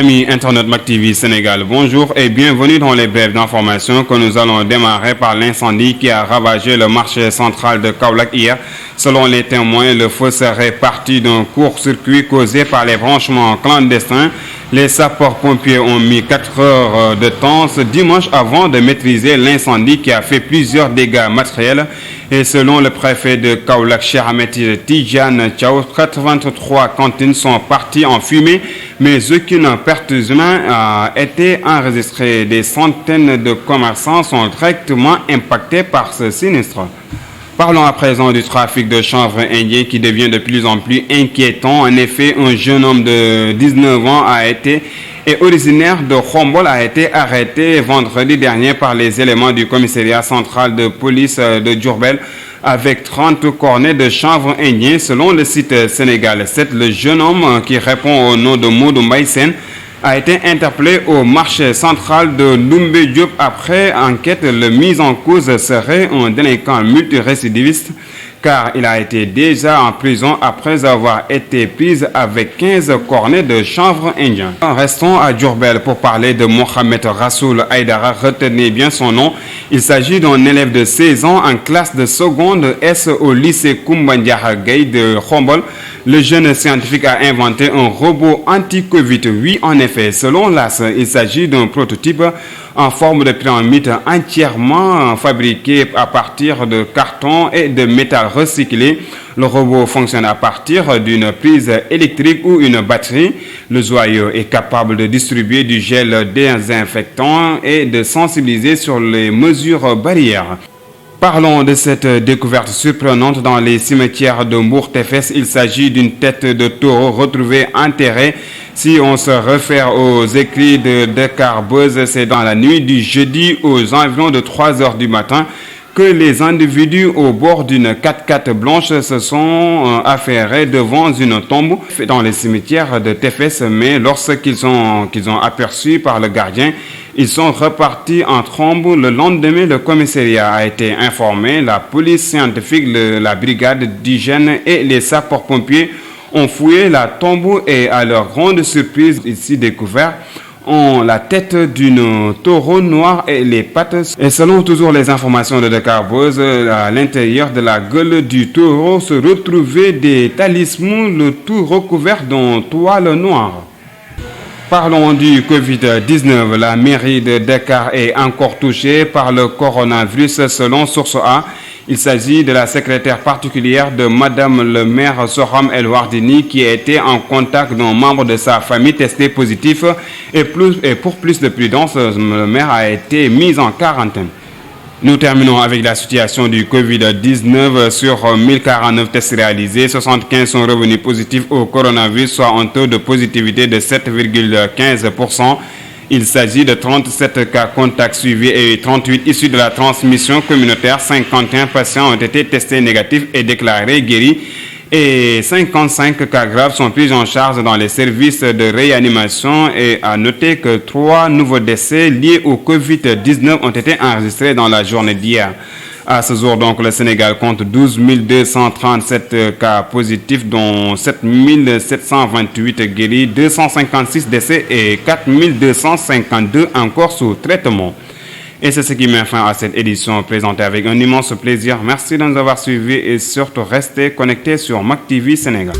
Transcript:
Amis Internet Mac TV Sénégal, bonjour et bienvenue dans les brèves d'information que nous allons démarrer par l'incendie qui a ravagé le marché central de Kaolack hier. Selon les témoins, le feu serait parti d'un court-circuit causé par les branchements clandestins. Les sapeurs-pompiers ont mis 4 heures de temps ce dimanche avant de maîtriser l'incendie qui a fait plusieurs dégâts matériels. Et selon le préfet de Kaolack, Cheikh Ahmed Tidiane Thiaw, 83 cantines sont parties en fumée, mais aucune perte humaine a été enregistrée. Des centaines de commerçants sont directement impactés par ce sinistre. Parlons à présent du trafic de chanvre indien qui devient de plus en plus inquiétant. En effet, un jeune homme de 19 ans originaire de Khombol a été arrêté vendredi dernier par les éléments du commissariat central de police de Diourbel avec 30 cornets de chanvre indien selon le site Sénégal 7. Le jeune homme qui répond au nom de Modou Mbaye Sène a été interpellé au marché central de Doumbé Diop. Après enquête, le mis en cause serait un délinquant multirécidiviste car il a été déjà en prison après avoir été pris avec 15 cornets de chanvre indien. Restons à Diourbel pour parler de Mohamed Rassoul Aïdara. Retenez bien son nom. Il s'agit d'un élève de 16 ans en classe de seconde S au lycée Koumba Ndiakhar Gaye de Khombol. Le jeune scientifique a inventé un robot anti-Covid. Oui, en effet, selon l'AS, il s'agit d'un prototype en forme de pyramide entièrement fabriqué à partir de carton et de métal recyclé. Le robot fonctionne à partir d'une prise électrique ou une batterie. Le joyau est capable de distribuer du gel désinfectant et de sensibiliser sur les mesures barrières. Parlons de cette découverte surprenante dans les cimetières de Mbour-Tefes. Il s'agit d'une tête de taureau retrouvée enterrée. Si on se réfère aux écrits de Dakar Buzz, c'est dans la nuit du jeudi aux environs de 3 heures du matin que les individus au bord d'une 4x4 blanche se sont affairés devant une tombe dans les cimetières de Tefes, mais lorsqu'ils sont aperçus par le gardien, ils sont repartis en trombe. Le lendemain, le commissariat a été informé. La police scientifique, la brigade d'hygiène et les sapeurs-pompiers ont fouillé la tombe et à leur grande surprise, ici découvert, ont la tête d'une taureau noire et les pattes. Et selon toujours les informations de Dakar Buzz, à l'intérieur de la gueule du taureau se retrouvaient des talismans, le tout recouvert d'un toile noire. Parlons du Covid-19. La mairie de Dakar est encore touchée par le coronavirus selon Source A. Il s'agit de la secrétaire particulière de Madame le maire Soham El Wardini qui a été en contact d'un membre de sa famille testé positif et pour plus de prudence, le maire a été mis en quarantaine. Nous terminons avec la situation du Covid-19. Sur 1049 tests réalisés, 75 sont revenus positifs au coronavirus, soit un taux de positivité de 7,15%. Il s'agit de 37 cas contacts suivis et 38 issus de la transmission communautaire. 51 patients ont été testés négatifs et déclarés guéris. Et 55 cas graves sont pris en charge dans les services de réanimation. Et à noter que 3 nouveaux décès liés au Covid-19 ont été enregistrés dans la journée d'hier. À ce jour, donc, le Sénégal compte 12 237 cas positifs, dont 7 728 guéris, 256 décès et 4 252 encore sous traitement. Et c'est ce qui met fin à cette édition présentée avec un immense plaisir. Merci de nous avoir suivis et surtout restez connectés sur Mac TV Sénégal.